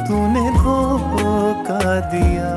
तूने धोखा दिया।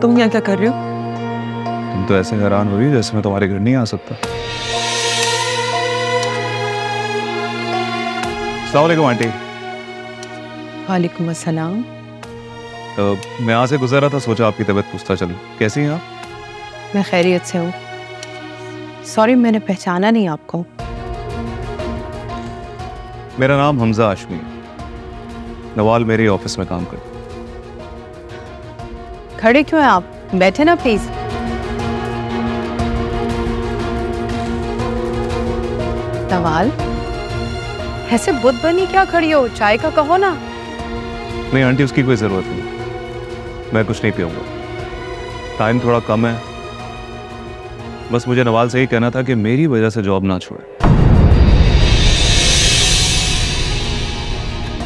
तुम यहाँ क्या कर रहे हो? तुम तो ऐसे हैरान हो रही जैसे मैं तुम्हारे घर नहीं आ सकता। अस्सलाम वालेकुम आंटी। वालेकुम अस्सलाम। मैं यहाँ से गुजर रहा था, सोचा आपकी तबीयत पूछता चलूं। कैसी हैं आप? मैं खैरियत से हूँ। सॉरी मैंने पहचाना नहीं आपको। मेरा नाम हमजा हाशमी है। नवाल मेरे ऑफिस में काम करता है। खड़े क्यों हैं आप? बैठे ना प्लीज। नवाल ऐसे बुत बनी क्या खड़ी हो? चाय का कहो ना। नहीं आंटी, उसकी कोई जरूरत नहीं, मैं कुछ नहीं पीऊंगा। टाइम थोड़ा कम है, बस मुझे नवाल से ही कहना था कि मेरी वजह से जॉब ना छोड़े।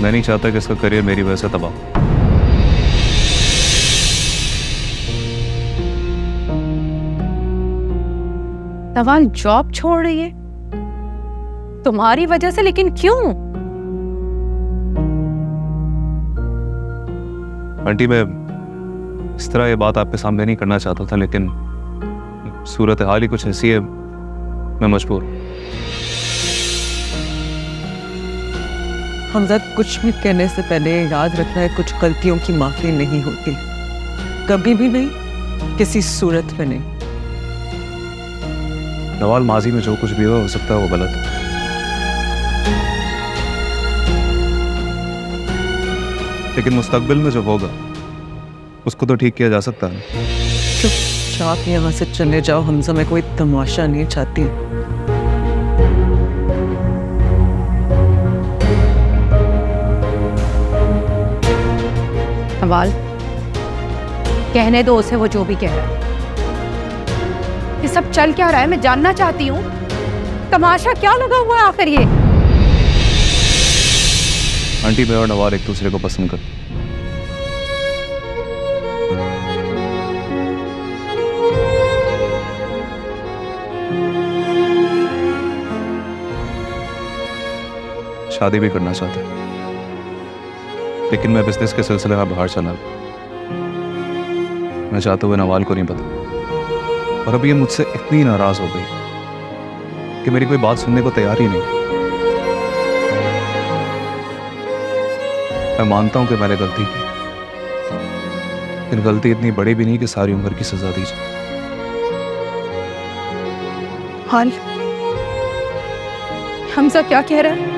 मैं नहीं चाहता कि इसका करियर मेरी वजह से तबाह हो। नवाल जॉब छोड़ रही है तुम्हारी वजह से, लेकिन क्यों? आंटी मैं इस तरह ये बात आपके सामने नहीं करना चाहता था, लेकिन सूरत हाल ही कुछ ऐसी है, मैं मजबूर। हमजा, कुछ भी कहने से पहले याद रखना है कुछ गलतियों की माफी नहीं होती, कभी भी नहीं, किसी सूरत में नहीं। नवाल माजी में जो कुछ भी हुआ हो सकता है वो गलत है, लेकिन मुस्तकबिल में जो होगा उसको तो ठीक किया जा सकता है। चुपचाप यहाँ से चले जाओ हमजा, मैं कोई तमाशा नहीं चाहती। नवाल कहने दो उसे वो जो भी कह रहा है। ये सब चल क्या रहा है मैं जानना चाहती हूँ। तमाशा क्या लगा हुआ है आखिर ये? आंटी मैं और नवाल एक दूसरे को पसंद करते। शादी भी करना चाहते, लेकिन मैं बिजनेस के सिलसिले में बाहर चला। मैं चाहते हुए नवाल को नहीं पता, और अब ये मुझसे इतनी नाराज हो गई कि मेरी कोई बात सुनने को तैयार ही नहीं। मैं मानता हूं कि मैंने गलती की, लेकिन गलती इतनी बड़ी भी नहीं कि सारी उम्र की सजा दी जाए। हाल हमजा क्या कह रहा है?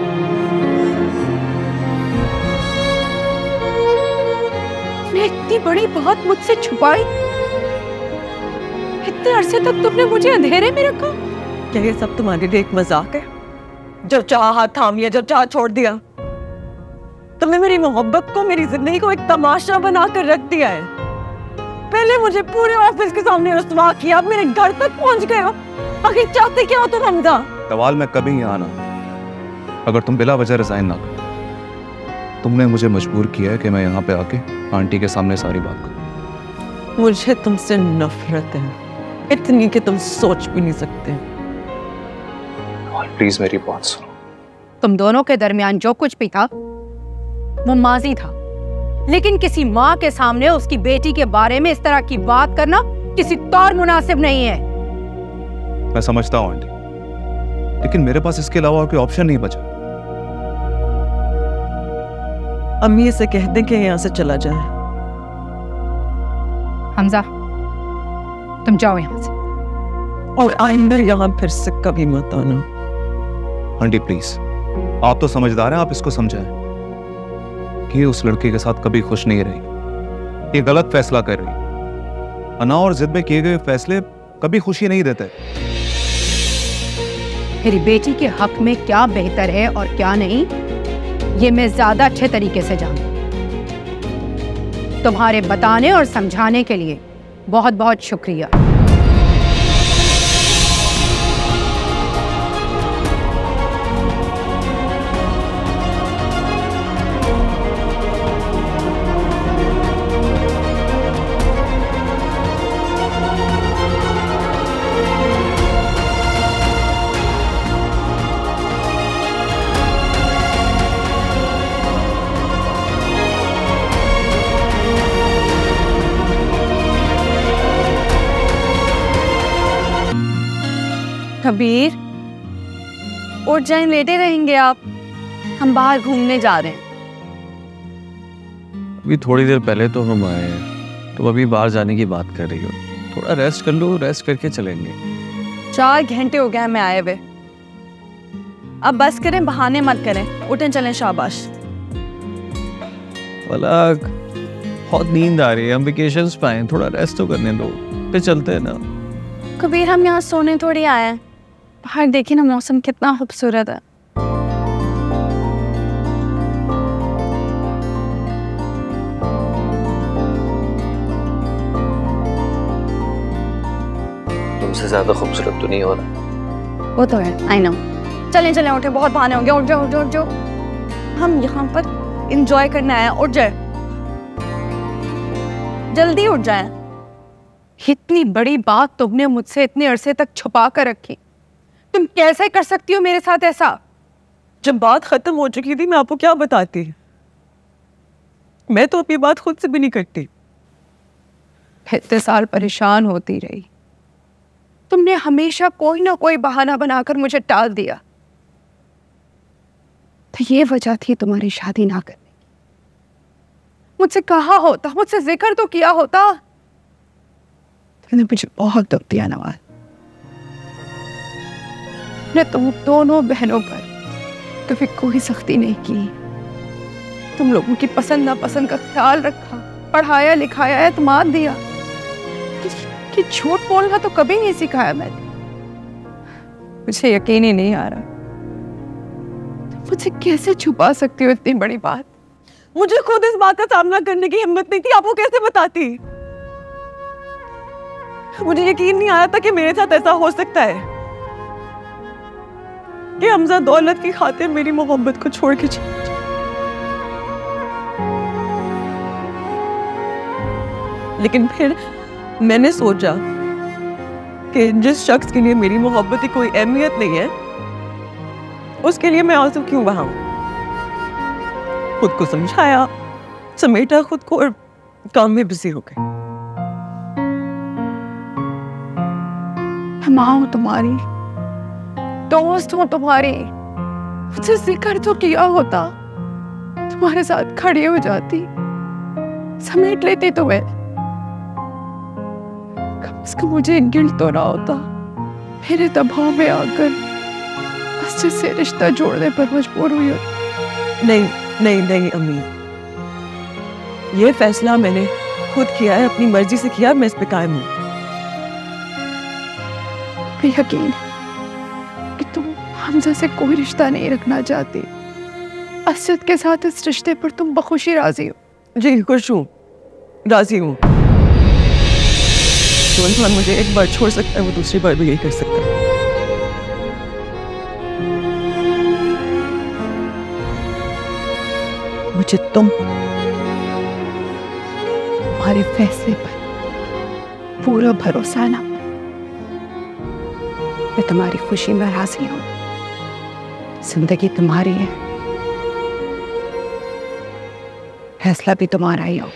तुमने इतनी बड़ी बात मुझसे छुपाई, इतने अरसे तक तुमने मुझे अंधेरे में रखा। क्या ये सब तुम्हारे लिए एक मजाक है? जो चाह हाथ थाम लिया, जो चाह छोड़ दिया। तुमने मेरी मोहब्बत को, मेरी जिंदगी को एक तमाशा बनाकर रख दिया है। पहले मुझे पूरे ऑफिस के सामने रुस्वा किया, अब मेरे घर तक पहुंच गए हो। आखिर चाहते क्या हो तुम हमजा? नवाल मैं कभी यहाँ आना अगर तुम बिला वजह रिजाइन ना करो। तुमने मुझे मजबूर किया है कि मैं यहाँ पे आके आंटी के सामने सारी बात करूं। मुझे तुमसे नफरत है, इतनी कि तुम सोच भी नहीं सकते। प्लीज मेरी बात सुनो। तुम दोनों के दरमियान जो कुछ भी था वो माजी था, लेकिन किसी माँ के सामने उसकी बेटी के बारे में इस तरह की बात करना किसी तौर मुनासिब नहीं है। मैं समझता हूँ आंटी, लेकिन मेरे पास इसके अलावा और कोई ऑप्शन नहीं बचा। अम्मी से कह दें कि यहाँ से चला जाए। हमजा तुम जाओ यहाँ से, और आइंदा यहाँ फिर से कभी मत आना। आंटी प्लीज, आप तो समझदार हैं, आप इसको समझाएं कि उस लड़के के साथ कभी खुश नहीं रही, ये गलत फैसला कर रही। अना और जिद में किए गए फैसले कभी खुशी नहीं देते। मेरी बेटी के हक में क्या बेहतर है और क्या नहीं, ये मैं ज्यादा अच्छे तरीके से जानती हूं। तुम्हारे बताने और समझाने के लिए बहुत बहुत शुक्रिया। कबीर, उठ जाएं, लेटे रहेंगे आप? हम बाहर घूमने जा रहे हैं। अभी थोड़ी देर पहले तो हम आए हैं, तो अभी बाहर जाने की बात कर रही हो। थोड़ा रेस्ट कर लो, रेस्ट करके चलेंगे। 4 घंटे हो गए हमें आए हुए। अब बस करें, बहाने मत करें, उठें चलें। शाबाश। पलक, बहुत नींद आ रही है, हम वेकेशंस पे आए हैं, थोड़ा रेस्ट तो करने दो, फिर चलते हैं ना। कबीर, हम यहाँ सोने थोड़ी आए हैं। बाहर देखिए ना, मौसम कितना खूबसूरत है। तुमसे ज्यादा खूबसूरत तो नहीं हो रहा। वो तो है, आई नो। चलें चलें, उठे, बहुत बहाने होंगे। उठ जाओ, उठ जाओ, उठ जाओ। हम यहाँ पर इंजॉय करने आए हैं। उठ जाए, जल्दी उठ जाए। इतनी बड़ी बात तुमने मुझसे इतने अरसे तक छुपा कर रखी। तुम कैसे कर सकती हो मेरे साथ ऐसा? जब बात खत्म हो चुकी थी, मैं आपको क्या बताती? मैं तो अपनी बात खुद से भी नहीं करती। इतने साल परेशान होती रही, तुमने हमेशा कोई ना कोई बहाना बनाकर मुझे टाल दिया। तो ये वजह थी तुम्हारी शादी ना करने की। मुझसे कहा होता, मुझसे जिक्र तो किया होता। तुमने मुझे बहुत दुख दिया नवाज। ने तुम दोनों बहनों पर कभी कोई सख्ती नहीं की। तुम लोगों की पसंद नापसंद का ख्याल रखा, पढ़ाया लिखाया, एतमाद दिया। कि झूठ बोलना तो कभी नहीं सिखाया मैंने। मुझे यकीन ही नहीं आ रहा, मुझे कैसे छुपा सकती हो इतनी बड़ी बात? मुझे खुद इस बात का सामना करने की हिम्मत नहीं थी, आपको कैसे बताती? मुझे यकीन नहीं आया था कि मेरे साथ ऐसा हो सकता है कि हमजा दौलत की खातिर मेरी मोहब्बत को छोड़ के चले जाए। लेकिन फिर मैंने सोचा कि जिस शख्स के लिए मेरी मोहब्बत की कोई अहमियत नहीं है, उसके लिए मैं आंसू क्यों बहाऊं? खुद को समझाया, समेटा खुद को और काम में बिजी हो गई। माँ हूं तुम्हारी, दोस्त हूं तुम्हारी। मुझसे जिक्र तो किया होता, तुम्हारे साथ खड़ी हो जाती, समेट लेती तुम्हें। कम से कम मुझे गिल्ट तो ना होता मेरे दबाव में आकर मस्जिद से रिश्ता जोड़ने पर मजबूर हुई हो। नहीं नहीं नहीं अम्मी, ये फैसला मैंने खुद किया है, अपनी मर्जी से किया, मैं इस पे कायम हूँ। यकीन कि तुम हमजा से कोई रिश्ता नहीं रखना चाहती। असद के साथ इस रिश्ते पर तुम बखुशी राजी हो। जी खुश हूँ, राजी हूँ। जो इंसान मुझे एक बार छोड़ सकता है, वो दूसरी बार भी यही कर सकता है। मुझे तुम्हारे फैसले पर पूरा भरोसा ना। मैं तुम्हारी खुशी में राजी हूं। जिंदगी तुम्हारी है, फैसला भी तुम्हारा ही हो।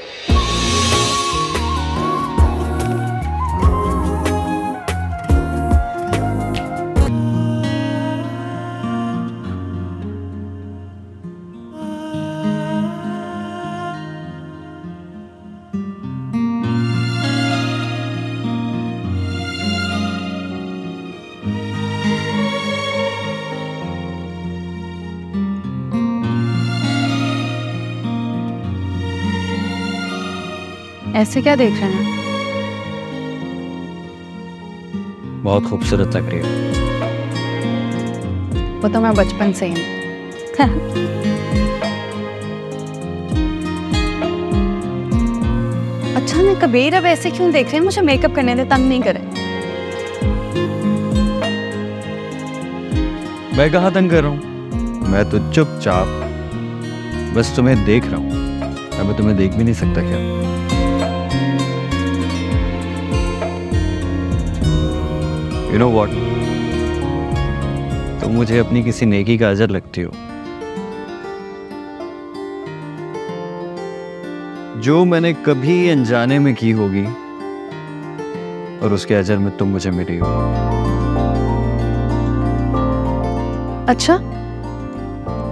ऐसे क्या देख रहे हैं? बहुत खूबसूरत लग रही है। वो तो मैं बचपन से ही अच्छा मैं कबीर, अब ऐसे क्यों देख रहे हैं? मुझे मेकअप करने दे, तंग नहीं करे। मैं कहाँ तंग कर रहा हूँ? मैं तो चुपचाप बस तुम्हें देख रहा हूँ। अब मैं तुम्हें देख भी नहीं सकता क्या? You know what? तुम मुझे अपनी किसी नेकी का अजर लगती हो। जो मैंने कभी अनजाने में की होगी, और उसके अजर में तुम मुझे मिली हो। अच्छा,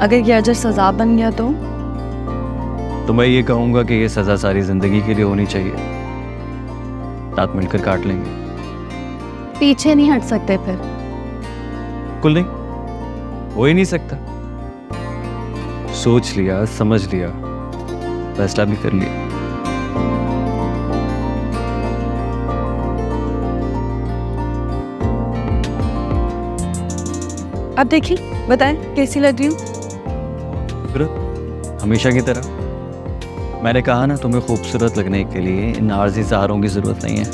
अगर ये अजर सजा बन गया तो मैं ये कहूंगा कि ये सजा सारी जिंदगी के लिए होनी चाहिए। साथ मिलकर काट लेंगे। पीछे नहीं हट सकते फिर? कुल नहीं, हो ही नहीं सकता। सोच लिया, समझ लिया, फैसला भी कर लिया। अब देखिए, बताएं कैसी लग रही हूँ? हमेशा की तरह। मैंने कहा ना, तुम्हें खूबसूरत लगने के लिए इन आर्जी सहारों की जरूरत नहीं है।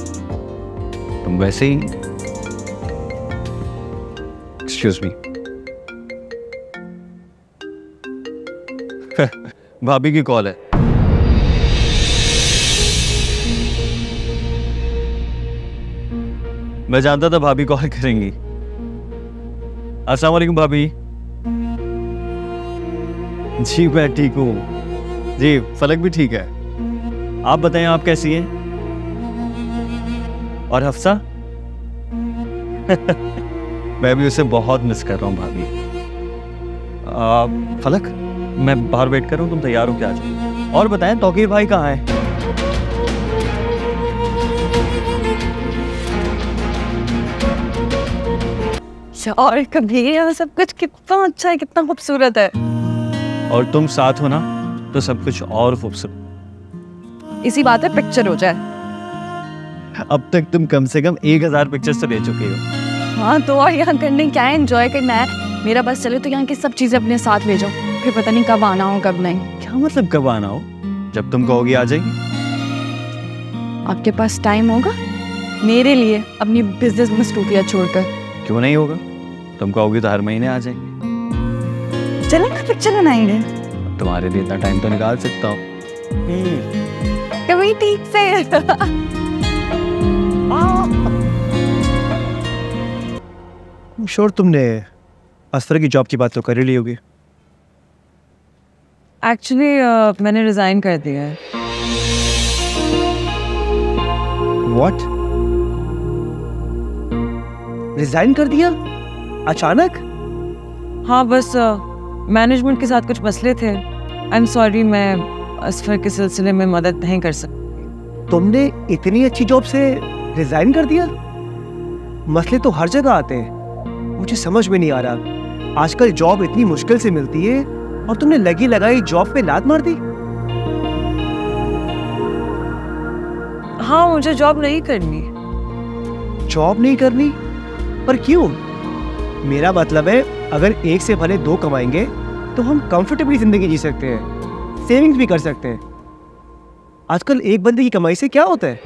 तुम वैसे ही। Excuse me. भाभी की कॉल है। मैं जानता था भाभी कॉल करेंगी। अस्सलाम वालेकुम भाभी। जी मैं ठीक हूँ। जी फलक भी ठीक है। आप बताएं, आप कैसी हैं? और हफ्सा? मैं भी उसे बहुत मिस कर रहा हूँ भाभी। फलक, मैं बाहर वेट कर रहा हूँ, तुम तैयार हो क्या? आ जाओ। और बताएं, तौकीर भाई कहाँ है? और कभी सब कुछ कितना अच्छा है, कितना खूबसूरत है। और तुम साथ हो ना, तो सब कुछ और खूबसूरत। इसी बात पे पिक्चर हो जाए। अब तक तुम कम से कम 1000 पिक्चर्स तो ले चुके हो। हाँ, तो और यहाँ करने क्या है, एंजॉय करना है। मेरा बस चले तो यहाँ की सब चीजें अपने साथ ले जाओ, फिर पता नहीं कब आना हो कब नहीं। क्या मतलब कब आना हो? जब तुम कहोगी आ जाएंगे। आपके पास टाइम होगा मेरे लिए अपनी बिजनेस मसरूफियत छोड़कर? क्यों नहीं होगा, तुम कहोगी तो हर महीने आ जाएंगे। चलो ना पिक्चर बनाएंगे। तुम्हारे लिए इतना टाइम तो निकाल सकता हूँ। कभी ठीक से। श्योर तुमने अस्तर की जॉब की बात तो कर ही ली होगी। एक्चुअली मैंने रिजाइन कर दिया है। व्हाट? रिजाइन कर दिया अचानक? हाँ, बस मैनेजमेंट के साथ कुछ मसले थे। आई एम सॉरी, मैं असफर के सिलसिले में मदद नहीं कर सकती। तुमने इतनी अच्छी जॉब से रिजाइन कर दिया? मसले तो हर जगह आते हैं, मुझे समझ में नहीं आ रहा। आजकल जॉब इतनी मुश्किल से मिलती है और तुमने लगी लगाई जॉब पे लात मार दी। हाँ, मुझे जॉब नहीं करनी। जॉब नहीं करनी? पर क्यों? मेरा मतलब है, अगर एक से भले दो कमाएंगे तो हम कंफर्टेबली जिंदगी जी सकते हैं, सेविंग्स भी कर सकते हैं। आजकल एक बंदे की कमाई से क्या होता है?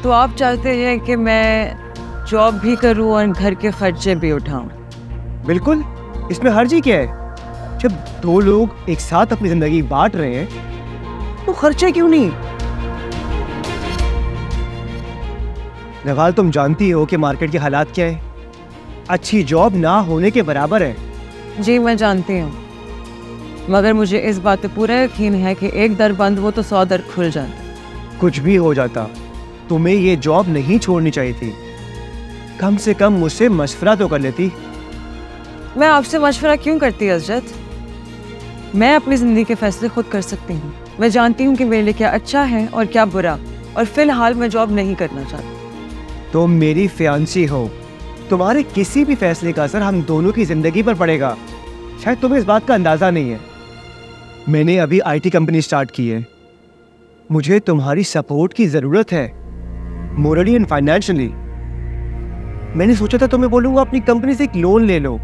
तो आप चाहते हैं कि मैं जॉब भी करूं और घर के खर्चे भी उठाऊं? बिल्कुल, इसमें हर्जी क्या है? जब दो लोग एक साथ अपनी जिंदगी बांट रहे हैं तो खर्चे क्यों नहीं? नवाल, तुम जानती हो कि मार्केट के हालात क्या है। अच्छी जॉब ना होने के बराबर है। जी मैं जानती हूँ, मगर मुझे इस बात पे पूरा यकीन है कि एक दर बंद हो तो 100 दर खुल जाता। कुछ भी हो जाता, तुम्हें ये जॉब नहीं छोड़नी चाहिए थी। कम से कम मुझसे मशवरा तो कर लेती। मैं आपसे मशवरा क्यों करती अजरत? मैं अपनी ज़िंदगी के फैसले खुद कर सकती हूँ। मैं जानती हूँ कि मेरे लिए क्या अच्छा है और क्या बुरा, और फिलहाल मैं जॉब नहीं करना चाहती। तुम मेरी फियांसी हो, तुम्हारे किसी भी फैसले का असर हम दोनों की जिंदगी पर पड़ेगा। शायद तुम्हें इस बात का अंदाजा नहीं है। मैंने अभी आईटी कंपनी स्टार्ट की है। मुझे तुम्हारी सपोर्ट की जरूरत है, मोरली एंड फाइनेंशियली। मैंने सोचा था तुम्हें बोलूंगा अपनी कंपनी से एक लोन ले लो।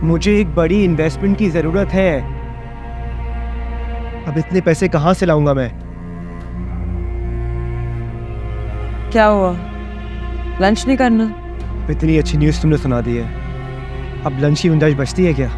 मुझे एक बड़ी इन्वेस्टमेंट की जरूरत है। अब इतने पैसे कहां से लाऊंगा मैं? क्या हुआ, लंच नहीं करना? इतनी अच्छी न्यूज़ तुमने सुना दी है, अब लंच की गुंजाइश बचती है क्या?